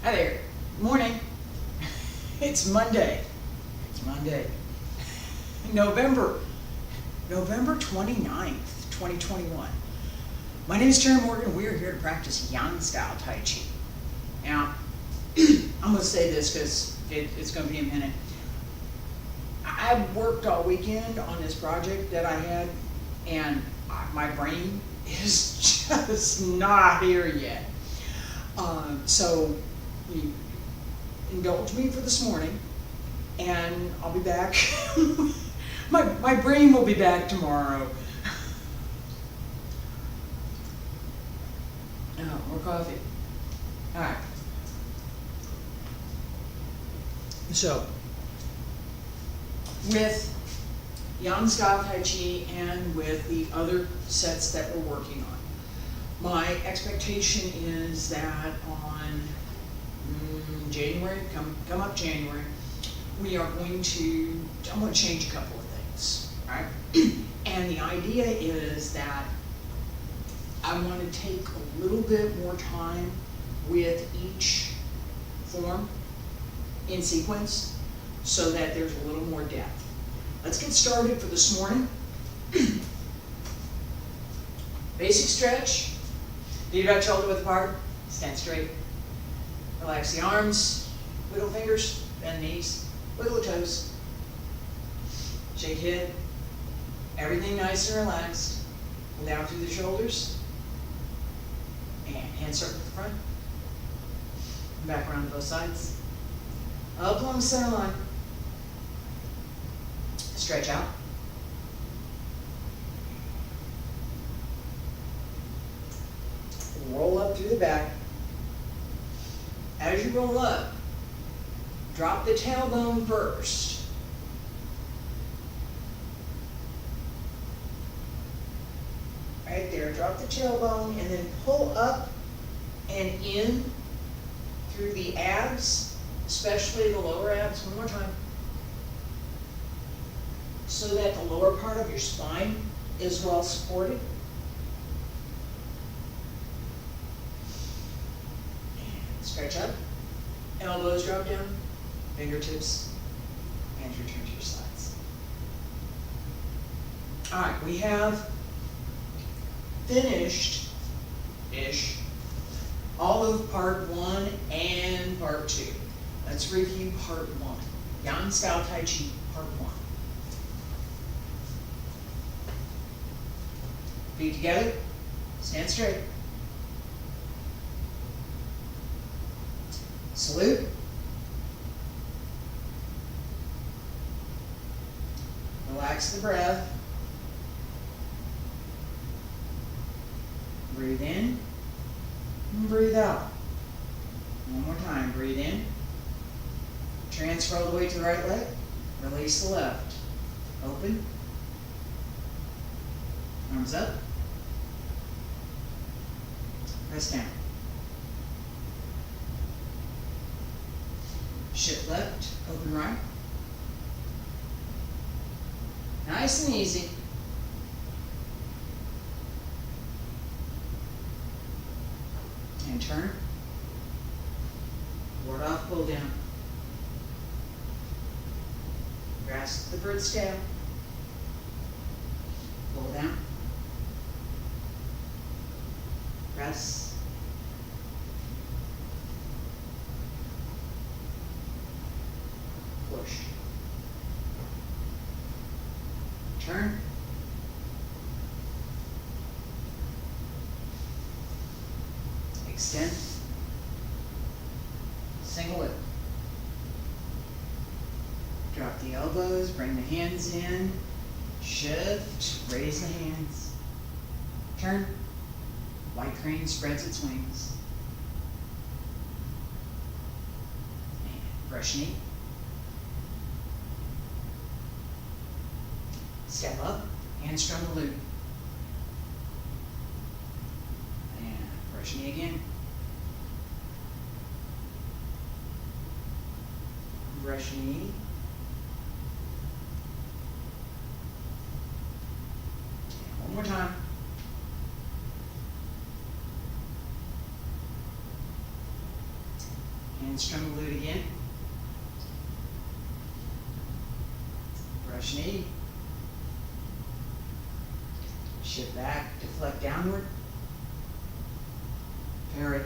Hi there. Morning. It's Monday. It's Monday. November 29th, 2021. My name is Terry Morgan. We are here to practice Yang Style Taiji. Now, I'm going to say this because it's going to be a minute. I worked all weekend on this project that I had, and my brain is just not here yet. So indulge me for this morning, and I'll be back. my brain will be back tomorrow. Oh, more coffee. All right. So, with Yang Style Taiji and with the other sets that we're working on, my expectation is that on January, come up January, we are going to, I'm going to change a couple of things, right? And the idea is that I want to take a little bit more time with each form in sequence so that there's a little more depth. Let's get started for this morning. Basic stretch. Feet about shoulder width apart. Stand straight. Relax the arms, wiggle fingers, bend knees, wiggle the toes. Shake head. Everything nice and relaxed. Pull down through the shoulders. And hand circle to the front. Back around to both sides. Up along the center line. Stretch out. Roll up through the back. As you roll up, drop the tailbone first. Right there, drop the tailbone and then pull up and in through the abs, especially the lower abs. One more time. So that the lower part of your spine is well supported. And stretch up. Elbows drop down. Fingertips. And return to your sides. All right, we have finished-ish all of part 1 and part 2. Let's review part 1. Yang Style Taiji, part 1. Feet together, stand straight. Salute. Relax the breath. Breathe in and breathe out. One more time, breathe in. Transfer all the way to the right leg. Release the left. Open. Arms up. Press down. Shift left, open right. Nice and easy. And turn. Ward off, pull down. Grasp the bird's tail. Pull down. Press. Push. Turn. Extend. Single whip. Drop the elbows, bring the hands in. Shift, raise the hands. Turn. White crane spreads its wings. And brush knee. Step up, hamstring the loop. And brush knee again. Brush knee. And one more time. And strum the lute again. Brush knee. Shift back, deflect downward. Parry.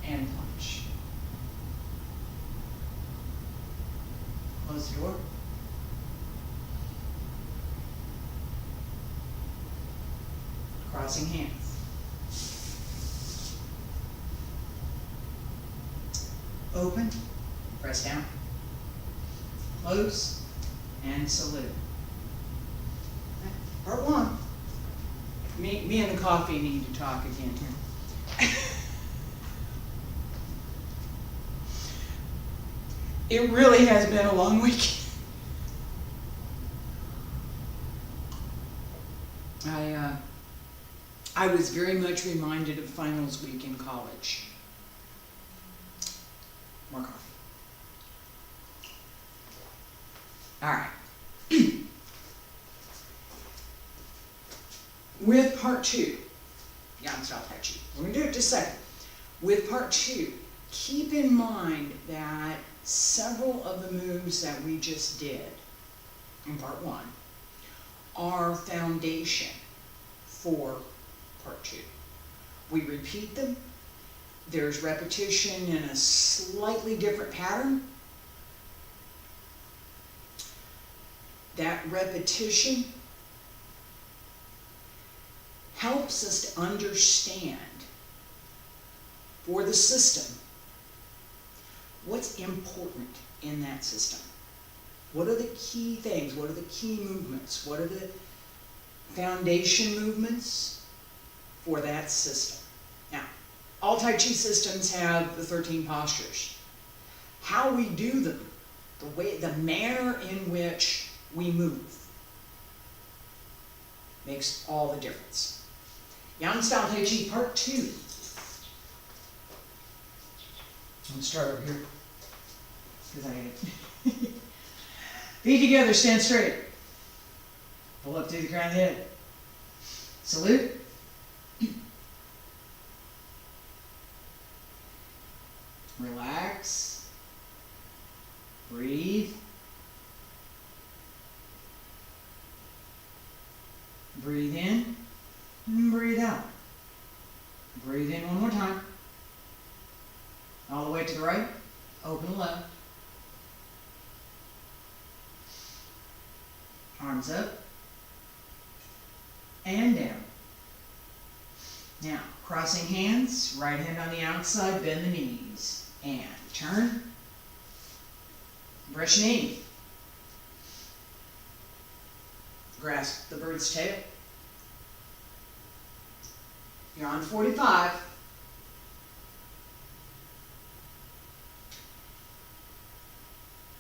And punch. Close the door. Crossing hands. Open, press down, close, and salute. Part one. Me and the coffee need to talk again here. It really has been a long week. I was very much reminded of finals week in college. More coffee. All right. With part two, Yang Style Taiji. We're going to do it just a second. With part two, keep in mind that several of the moves that we just did in part one are foundation for part two. We repeat them. There's repetition in a slightly different pattern. That repetition helps us to understand for the system what's important in that system. What are the key things? What are the key movements? What are the foundation movements for that system? Now, all Tai Chi systems have the 13 postures. How we do them, the manner in which we move, makes all the difference. Yang Style Taiji Part 2. I'm going to start over here, because I feet together, stand straight. Pull up through the crown of the head. Salute. Relax. Breathe. Breathe in and breathe out. Breathe in one more time. All the way to the right. Open the left. Arms up and down. Now, crossing hands, right hand on the outside, bend the knees. And turn. Brush knee. Grasp the bird's tail. You're on 45.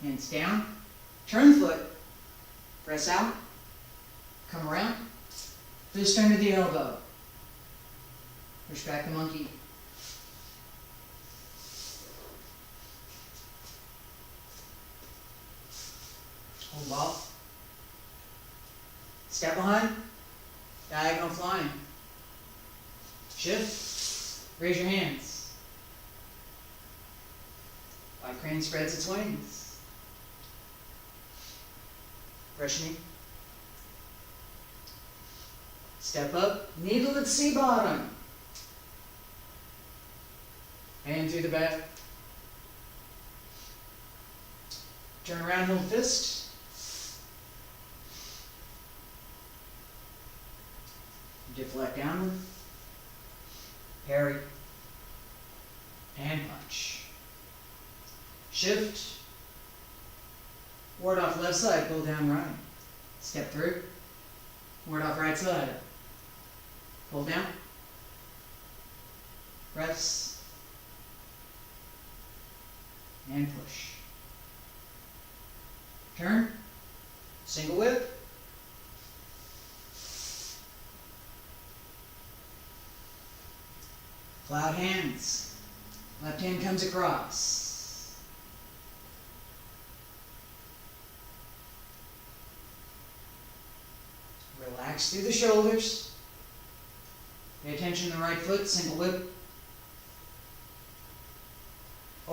Hands down. Turn the foot. Press out. Come around. Fist under the elbow. Push back the monkey. Hold ball. Step behind. Diagonal flying. Shift. Raise your hands. White crane spreads its wings. Brush knee. Step up. Needle at sea bottom. Hand through the back. Turn around, hold fist. Deflect downward. Parry. And punch. Shift. Ward off left side, pull down right. Step through. Ward off right side. Pull down. Press. And push. Turn. Single whip. Cloud hands. Left hand comes across. Relax through the shoulders. Pay attention to the right foot, single whip.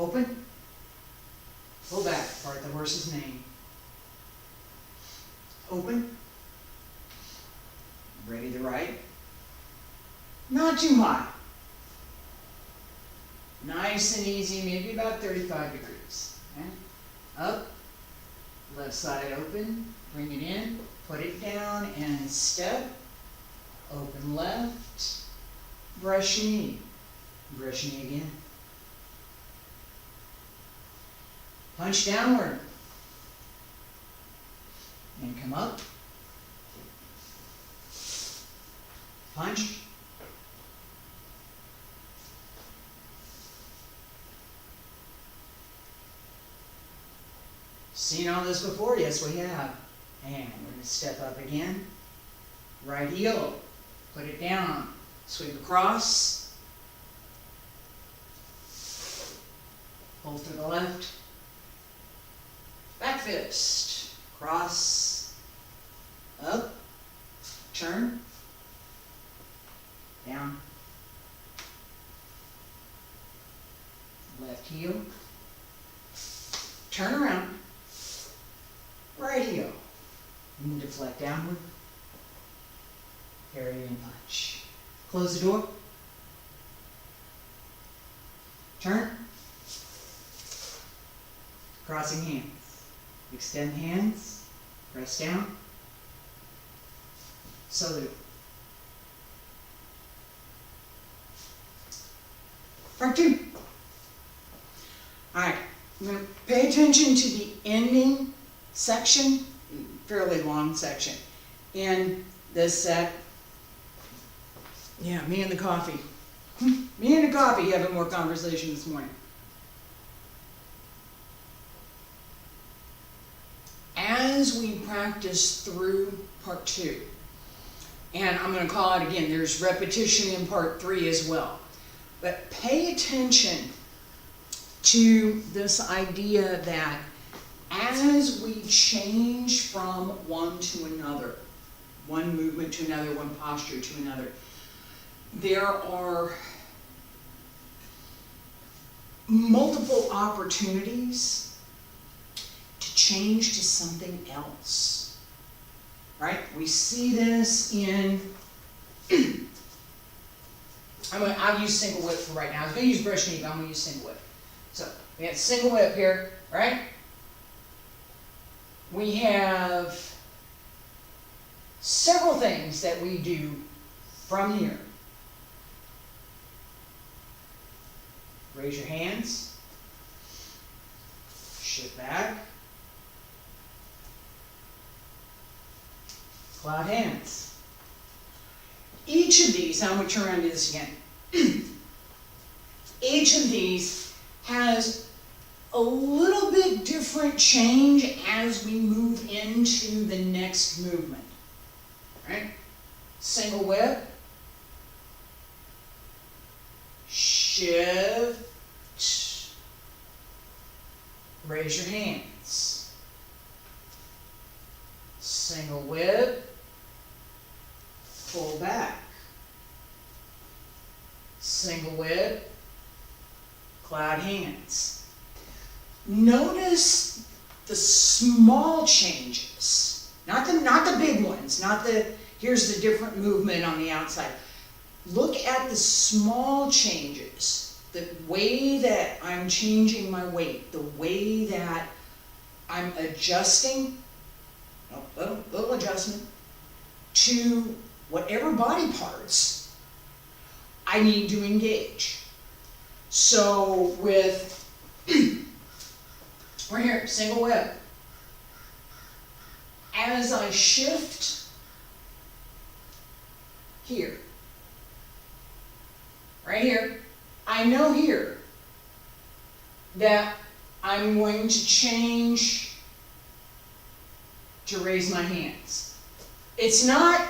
Open. Pull back, part the horse's mane. Open. Ready to ride. Not too high. Nice and easy, maybe about 35 degrees. Okay? Up. Left side open. Bring it in. Put it down and step. Open left. Brush knee. Brush knee again. Punch downward. And come up. Punch. Seen all this before? Yes, we have. And we're going to step up again. Right heel. Put it down. Sweep across. Pull to the left. Back fist. Cross. Up. Turn. Down. Left heel. Turn around. Right heel. And deflect downward. Parry and punch. Close the door. Turn. Crossing hands. Extend hands. Press down. Salute. Part 2. Alright, I'm going to pay attention to the ending section, fairly long section, in this set. Yeah, me and the coffee. Me and the coffee having more conversation this morning. As we practice through part 2, and I'm going to call it again, there's repetition in part 3 as well. But pay attention to this idea that as we change from one to another, one movement to another, one posture to another, there are multiple opportunities to change to something else, right? We see this in, I'll use single whip for right now. I was going to use brush knee, but I'm going to use single whip. So, we have single whip here, right? We have several things that we do from here. Raise your hands. Shift back. Cloud hands. Each of these, I'm going to turn around and do this again. Each of these has a little bit different change as we move into the next movement. Right? Single whip. Shift. Raise your hands. Single whip. Pull back. Single whip. Cloud hands. Notice the small changes, not the big ones, not the here's the different movement on the outside. Look at the small changes, the way that I'm changing my weight, the way that I'm adjusting, little adjustment, to whatever body parts I need to engage. So with, we're here, single whip. As I shift here, right here, I know here that I'm going to change to raise my hands. It's not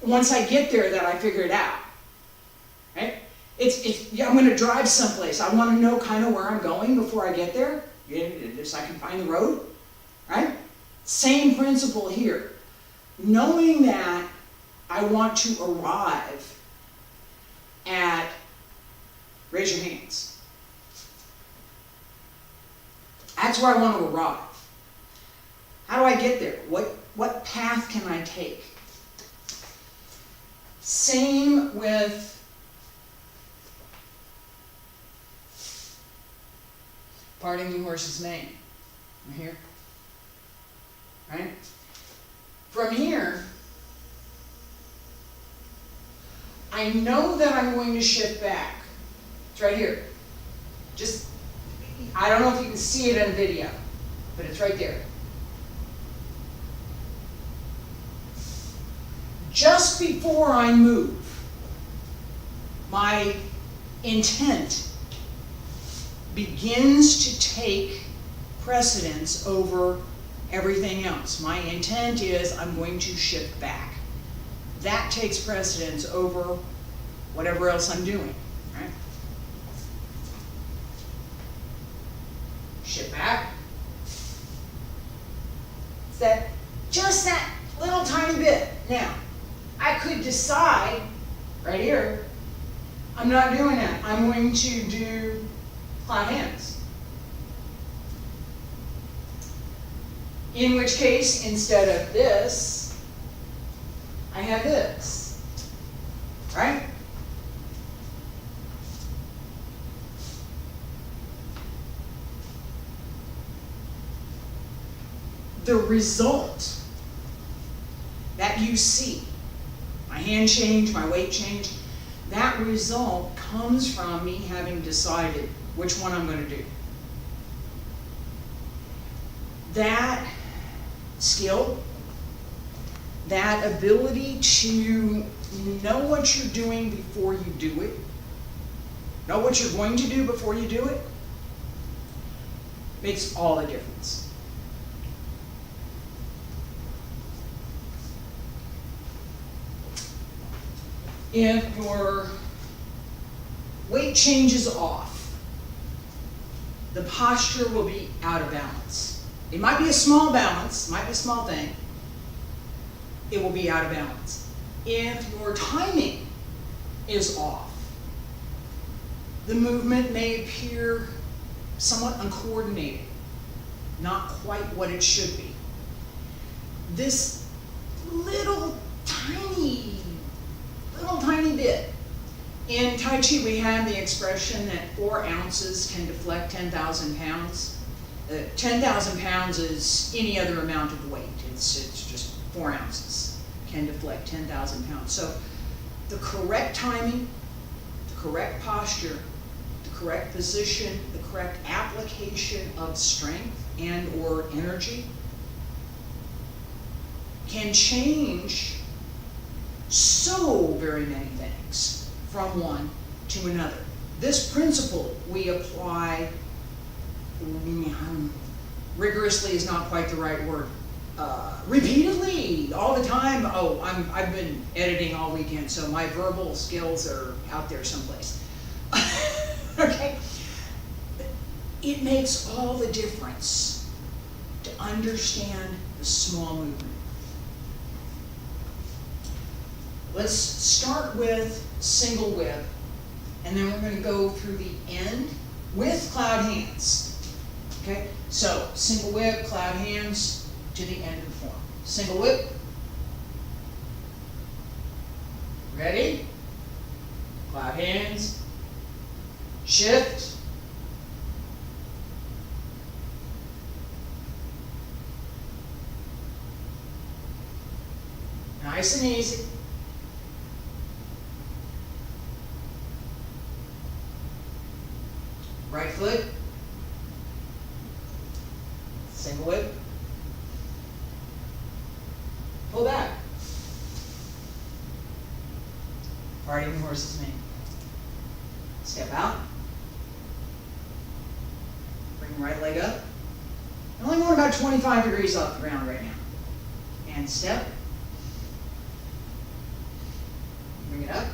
once I get there that I figure it out, right? I'm going to drive someplace. I want to know kind of where I'm going before I get there, so I can find the road, right? Same principle here. Knowing that I want to arrive at, raise your hands. That's where I want to arrive. How do I get there? What path can I take? Same with parting the horse's mane. Right here. Right? From here, I know that I'm going to shift back. It's right here. Just, I don't know if you can see it in video, but it's right there. Just before I move, my intent begins to take precedence over everything else. My intent is I'm going to shift back. That takes precedence over whatever else I'm doing, right? Shift back. It's just that little tiny bit. Now, I could decide right here, I'm not doing that. I'm going to do flat hands. In which case, instead of this, I have this, right? The result that you see, my hand change, my weight change, that result comes from me having decided which one I'm going to do. That skill, that ability to know what you're doing before you do it, know what you're going to do before you do it, makes all the difference. If your weight changes off, the posture will be out of balance. It might be a small balance, might be a small thing. It will be out of balance. If your timing is off, the movement may appear somewhat uncoordinated, not quite what it should be. This little tiny bit. In Tai Chi, we have the expression that 4 ounces can deflect 10,000 pounds. 10,000 pounds is any other amount of weight. It's just 4 ounces can deflect 10,000 pounds. So the correct timing, the correct posture, the correct position, the correct application of strength and or energy can change so very many things from one to another. This principle we apply rigorously is not quite the right word. Repeatedly, all the time. Oh, I've been editing all weekend, so my verbal skills are out there someplace. Okay? It makes all the difference to understand the small movement. Let's start with single whip, and then we're going to go through the end with cloud hands. Okay? So, single whip, cloud hands to the end of the form. Single whip. Ready? Cloud hands. Shift. Nice and easy. Right foot. Single whip. Pull back. Parting the horse's mane. Step out. Bring the right leg up. I'm only going about 25 degrees off the ground right now. And step. Bring it up.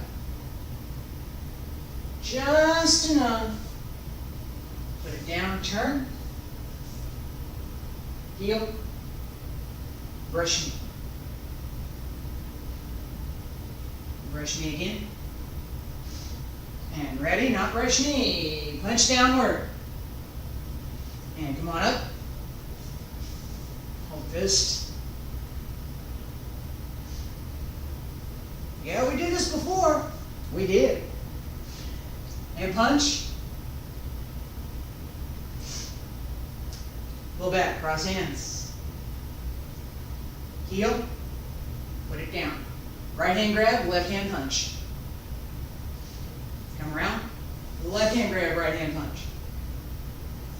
Just enough. Put it down, turn. Heel. Brush knee. Brush knee again. And ready, not brush knee. Punch downward. And come on up. Hold fist. Yeah, we did this before. We did. And punch. Pull back, cross hands. Heel. Put it down. Right hand grab, left hand punch. Come around. Left hand grab, right hand punch.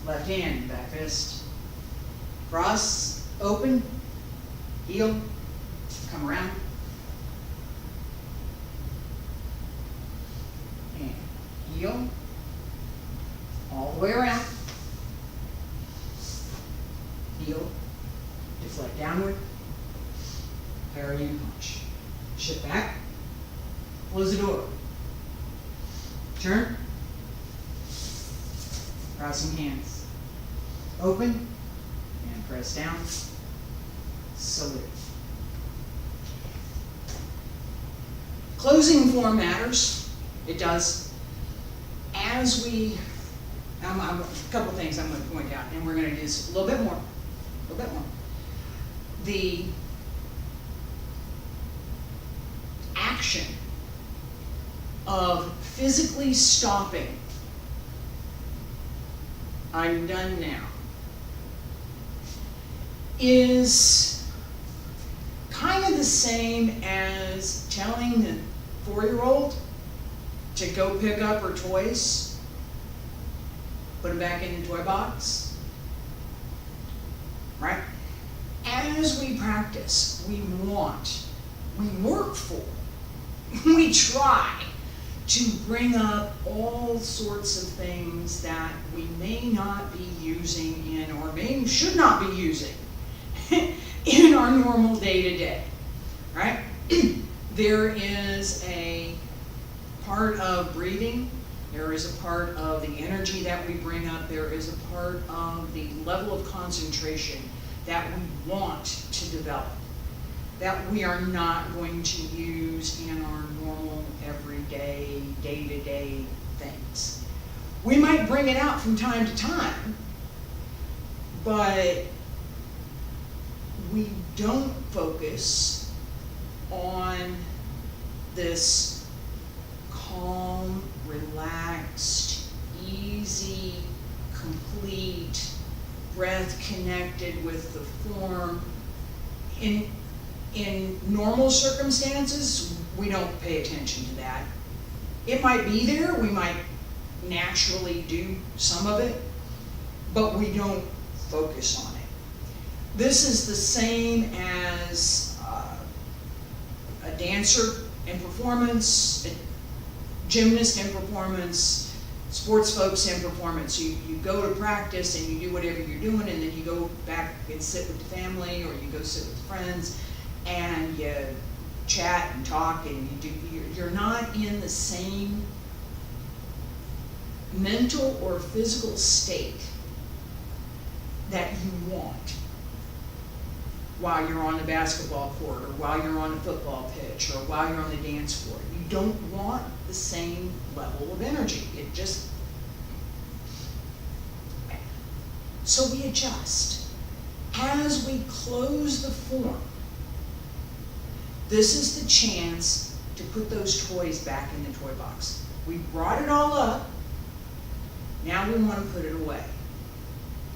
Left hand, back fist. Cross, open, heel, come around. And heel, all the way around. Heel, deflect downward, parry and punch. Shift back, close the door. Turn, crossing hands. Open, and press down, salute. Closing form matters, it does. As we, a couple things I'm going to point out, and we're going to do this a little bit more. The action of physically stopping, I'm done now, is kind of the same as telling the 4-year-old to go pick up her toys, put them back in the toy box, right? As we practice, we work for, we try to bring up all sorts of things that we may not be using in, or maybe should not be using in our normal day-to-day, right? There is a part of breathing, there is a part of the energy that we bring up, there is a part of the level of concentration that we want to develop, that we are not going to use in our normal, everyday, day-to-day things. We might bring it out from time to time, but we don't focus on this calm, relaxed, easy, complete, breath connected with the form. In normal circumstances, we don't pay attention to that. It might be there, we might naturally do some of it, but we don't focus on it. This is the same as a dancer in performance, a gymnast in performance, sports folks in performance. You go to practice and you do whatever you're doing, and then you go back and sit with the family, or you go sit with friends, and you chat and talk, and you're not in the same mental or physical state that you want while you're on the basketball court, or while you're on the football pitch, or while you're on the dance floor. You don't want the same level of energy. It just... So we adjust. As we close the form, this is the chance to put those toys back in the toy box. We brought it all up, now we want to put it away.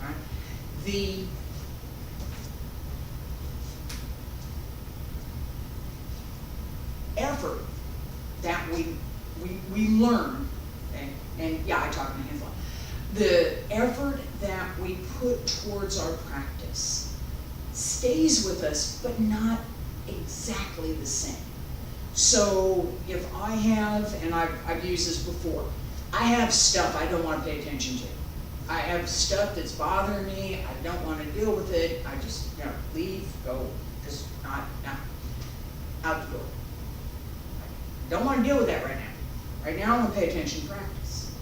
Right? The effort that we learn, and yeah, I talk my hands on, the effort that we put towards our practice stays with us, but not exactly the same. So if I have, and I've used this before, I have stuff I don't want to pay attention to. I have stuff that's bothering me, I don't want to deal with it, I just, leave, go, just not, out the door. I don't want to deal with that right now. Right now I want to pay attention to practice.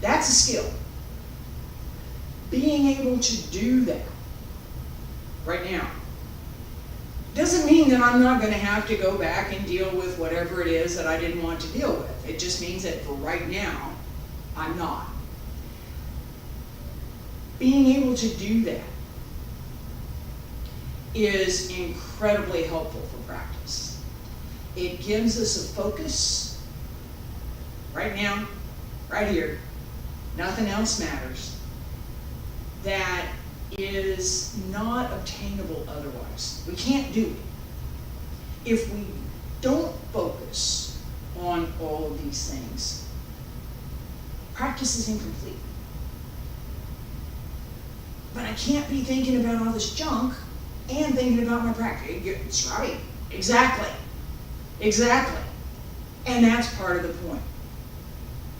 That's a skill. Being able to do that right now doesn't mean that I'm not going to have to go back and deal with whatever it is that I didn't want to deal with. It just means that for right now, I'm not. Being able to do that is incredibly helpful for practice. It gives us a focus right now, right here, nothing else matters, that is not obtainable otherwise. We can't do it. If we don't focus on all of these things, practice is incomplete. But I can't be thinking about all this junk and thinking about my practice. It's right. Exactly. Exactly. And that's part of the point.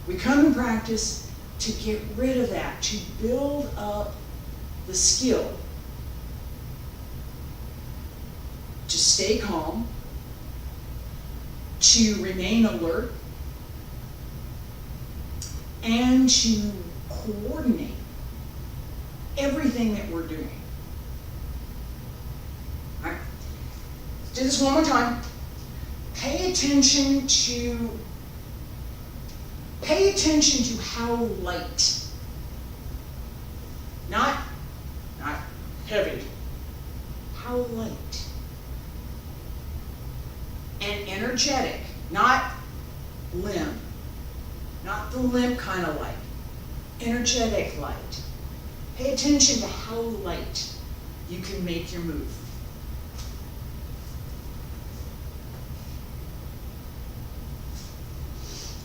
We come and practice to get rid of that, to build up the skill to stay calm, to remain alert, and to coordinate everything that we're doing. All right, let's do this one more time. Pay attention to how light, not heavy, how light and energetic, not limp, not the limp kind of light, energetic light. Pay attention to how light you can make your move.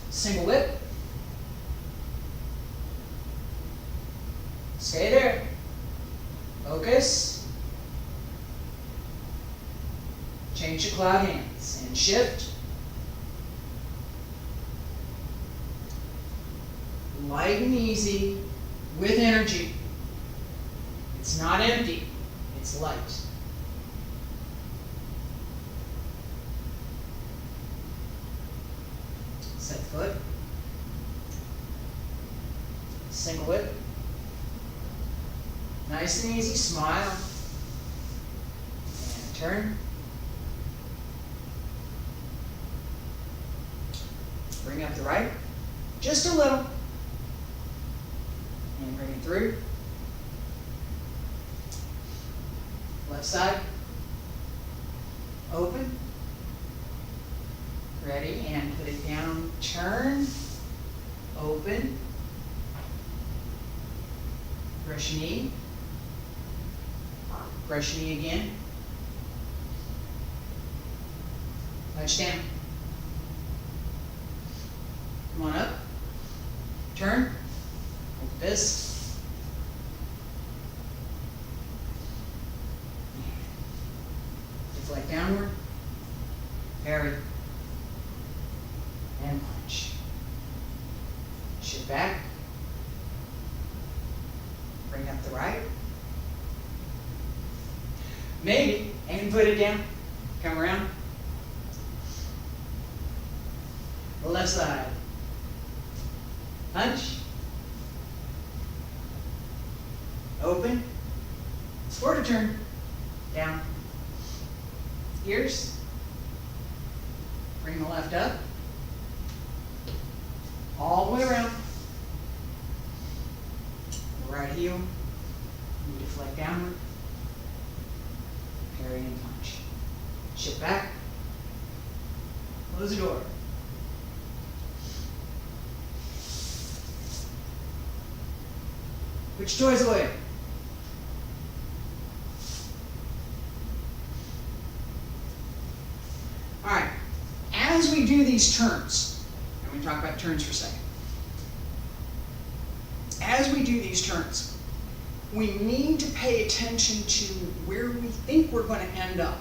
Single whip. Stay there. Focus. Change your cloud hands and shift. Light and easy with energy. It's not empty, it's light. Set foot. Single whip. Nice and easy, smile. And turn. Bring up the right, just a little. And bring it through. Left side. Open. Ready, and put it down. Turn. Open. Brush your knee. Brush your knee again. Touch down. Come on up. Turn. Like this. Deflect downward. Parry. And punch. Shift back. Bring up the right. Maybe, and put it down. Come around. The left side. Punch. Open. Quarter turn. Down. Ears. Bring the left up. All the way around. Right heel. You deflect downward. Parry and punch. Shift back. Close the door. Which toys away? All right. As we do these turns, and we talk about turns for a second. As we do these turns, we need to pay attention to where we think we're going to end up.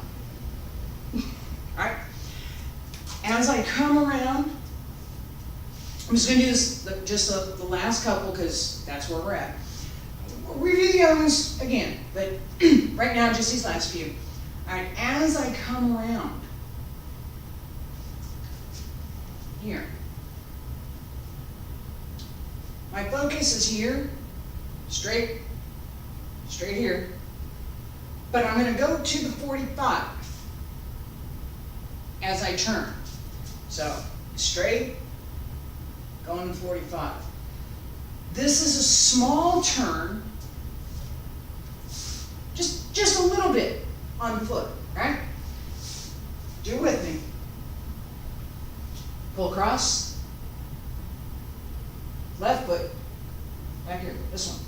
All right. As I come around, I'm just going to do this just the last couple because that's where we're at. We'll review the other ones again, but right now just these last few. All right. As I come around here, my focus is here, straight here, but I'm going to go to the 45 as I turn. So straight, going to 45. This is a small turn Just a little bit on the foot, right? Do it with me. Pull across. Left foot. Back here, this one.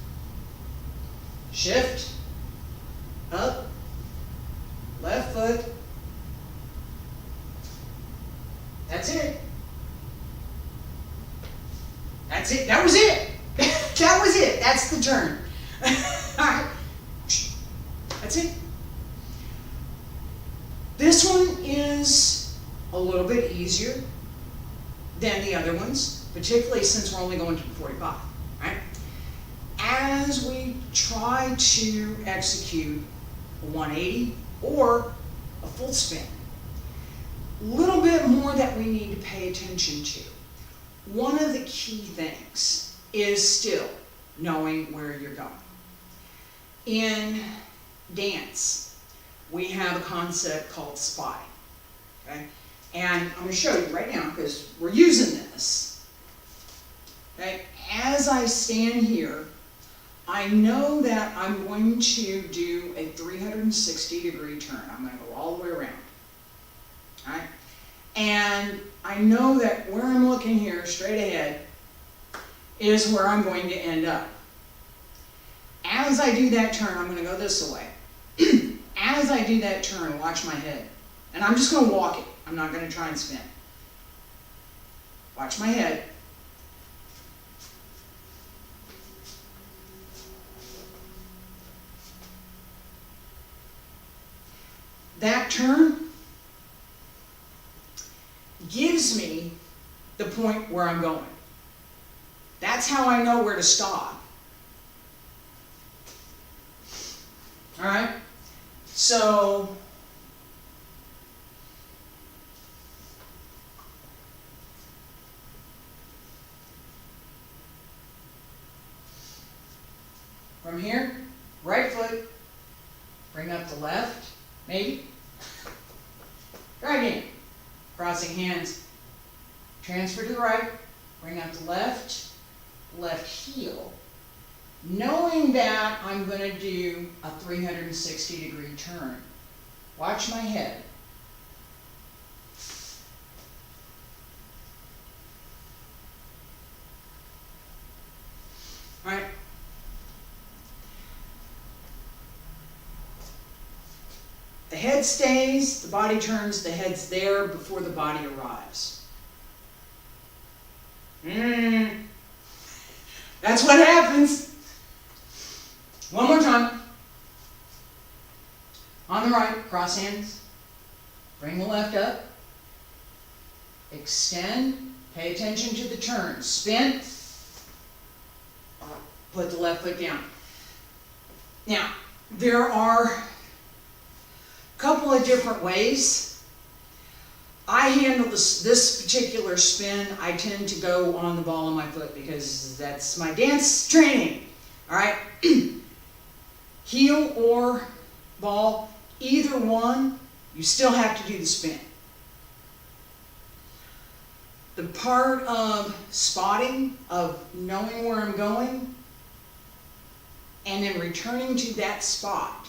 Shift. Up. Left foot. That's it. That's it. That was it. That was it. That's the turn. All right. That's it. This one is a little bit easier than the other ones, particularly since we're only going to 45, right? As we try to execute a 180 or a full spin, a little bit more that we need to pay attention to. One of the key things is still knowing where you're going. In dance, we have a concept called spotting, okay? And I'm going to show you right now because we're using this. Okay? As I stand here, I know that I'm going to do a 360-degree turn. I'm going to go all the way around. All right? And I know that where I'm looking here, straight ahead, is where I'm going to end up. As I do that turn, I'm going to go this way. As I do that turn, watch my head. And I'm just going to walk it. I'm not going to try and spin. Watch my head. That turn gives me the point where I'm going. That's how I know where to stop. All right? So, from here, right foot, bring up the left, maybe. Try again. Crossing hands. Transfer to the right, bring up the left, left heel. Knowing that I'm going to do a 360-degree turn. Watch my head. All right. The head stays, the body turns, the head's there before the body arrives. That's what happens. One more time. On the right, cross hands. Bring the left up. Extend. Pay attention to the turn. Spin. Put the left foot down. Now, there are a couple of different ways. I handle this particular spin. I tend to go on the ball of my foot because that's my dance training. All right? Heel or ball, either one, you still have to do the spin. The part of spotting, of knowing where I'm going, and then returning to that spot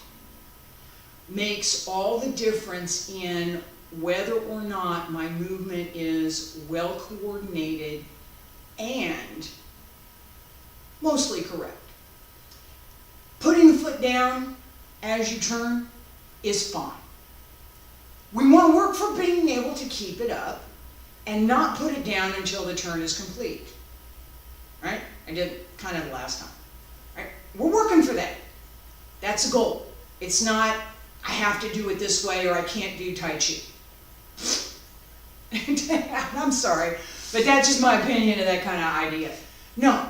makes all the difference in whether or not my movement is well coordinated and mostly correct. Putting the foot down as you turn is fine. We want to work for being able to keep it up and not put it down until the turn is complete. Right? I did kind of last time. Right? We're working for that. That's a goal. It's not, I have to do it this way or I can't do Tai Chi. I'm sorry, but that's just my opinion of that kind of idea. No.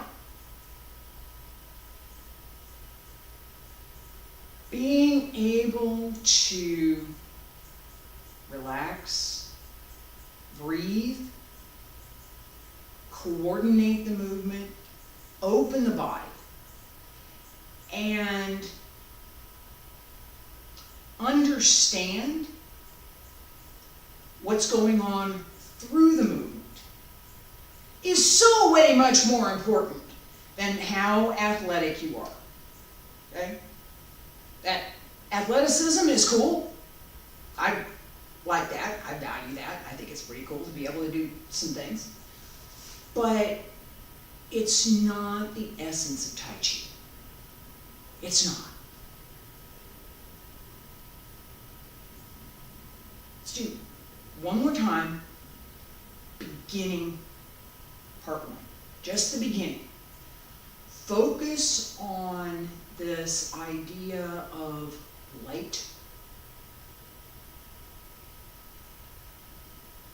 Being able to relax, breathe, coordinate the movement, open the body, and understand what's going on through the movement is so way much more important than how athletic you are. Okay? Athleticism is cool. I like that, I value that, I think it's pretty cool to be able to do some things. But it's not the essence of Tai Chi. It's not. Let's do one more time, beginning part one, just the beginning. Focus on this idea of light,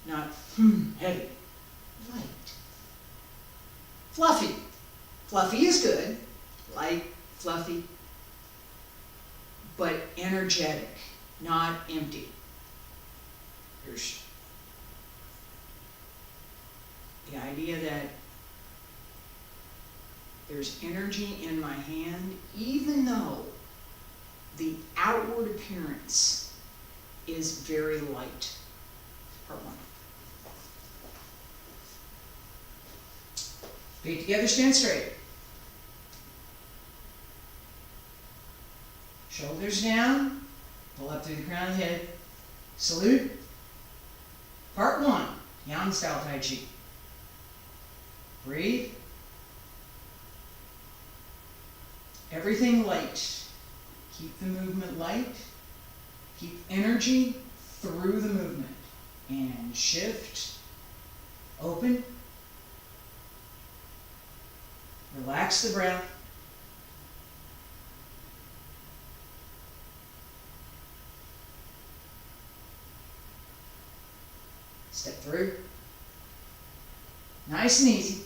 not heavy, light. Fluffy. Fluffy is good, light, fluffy, but energetic, not empty. Here's the idea that there's energy in my hand, even though the outward appearance is very light. Part one. Feet together, stand straight. Shoulders down, pull up through the crown of the head. Salute. Part one, Yang Style Taiji. Breathe. Everything light. Keep the movement light. Keep energy through the movement. And shift. Open. Relax the breath. Step through. Nice and easy.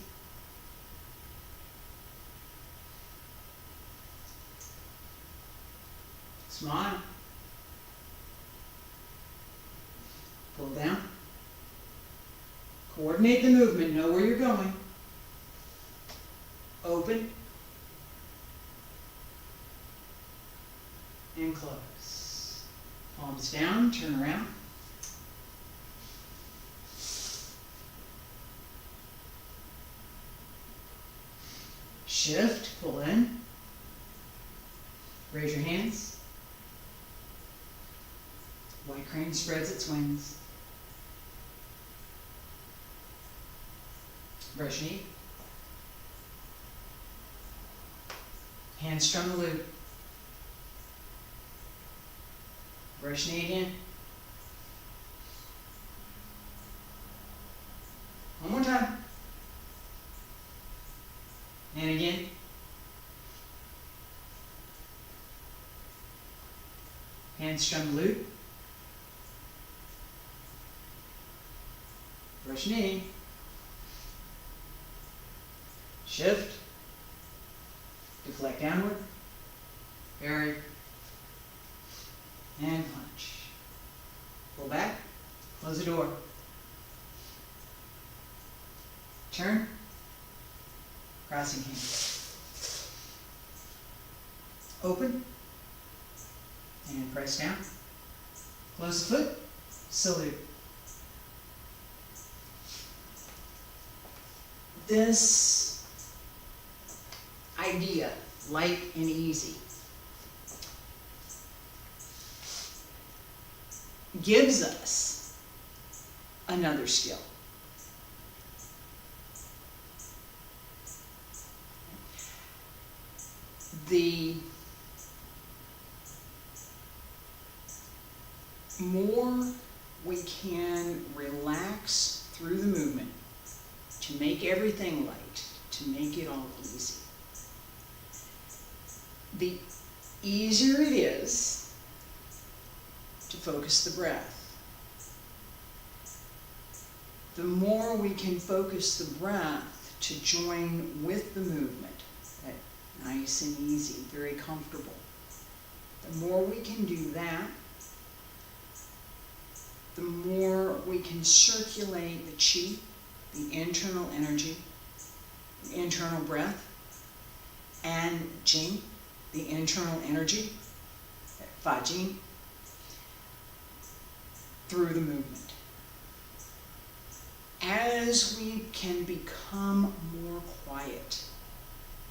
Smile. Pull down. Coordinate the movement. Know where you're going. Open. And close. Palms down. Turn around. Shift. Pull in. Raise your hands. White crane spreads its wings. Brush knee. Hands strum the loop. Brush knee again. One more time. And again. Hands strum the loop. Brush knee. Shift. Deflect downward. Parry. And punch. Pull back. Close the door. Turn. Crossing hands. Open. And press down. Close the foot. Salute. This idea, light and easy, gives us another skill. The more we can relax through the movement to make everything light, to make it all easy, the easier it is to focus the breath. The more we can focus the breath to join with the movement, that nice and easy, very comfortable. The more we can do that, the more we can circulate the chi, the internal energy, the internal breath, and jing, the internal energy, fa jing, through the movement. As we can become more quiet,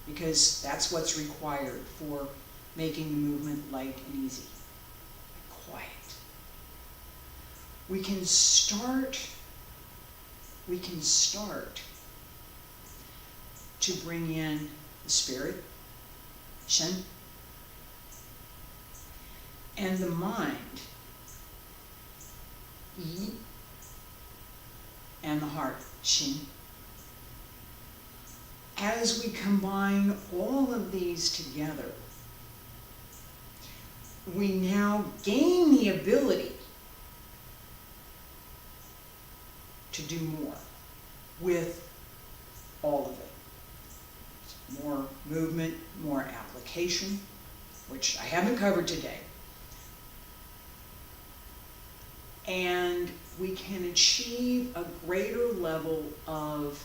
because that's what's required for making the movement light and easy. quiet. We can start to bring in the spirit, Shen, and the mind, Yi, and the heart, Xin. As we combine all of these together, we now gain the ability to do more with all of it. More movement, more application, which I haven't covered today. And we can achieve a greater level of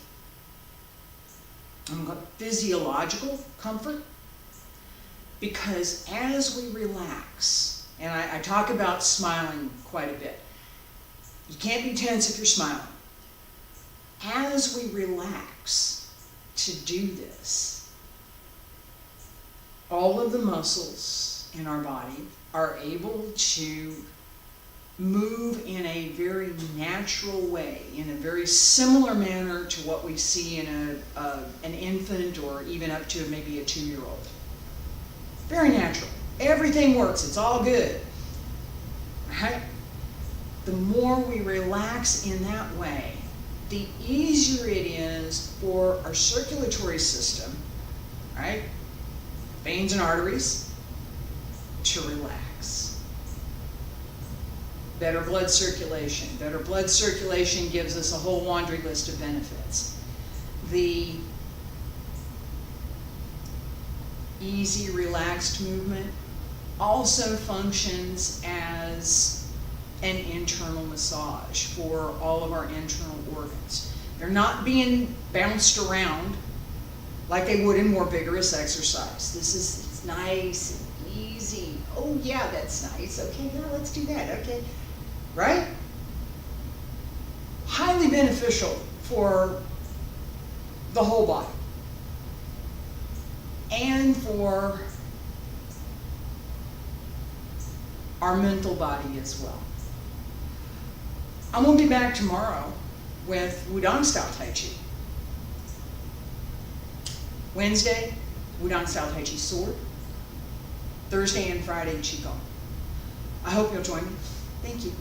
physiological comfort, because as we relax, and I talk about smiling quite a bit. You can't be tense if you're smiling. As we relax to do this, all of the muscles in our body are able to move in a very natural way, in a very similar manner to what we see in an infant, or even up to maybe a 2-year-old. Very natural. Everything works. It's all good. Right? The more we relax in that way, the easier it is for our circulatory system, right? Veins and arteries, to relax. Better blood circulation. Better blood circulation gives us a whole laundry list of benefits. The easy, relaxed movement also functions as an internal massage for all of our internal organs. They're not being bounced around like they would in more vigorous exercise. It's nice and easy. Oh yeah, that's nice. Okay, now let's do that. Okay, right? Highly beneficial for the whole body and for our mental body as well. I'm going to be back tomorrow with Wudang Style Tai Chi. Wednesday, Wudang Style Tai Chi Sword. Thursday and Friday, Qigong. I hope you'll join me. Thank you.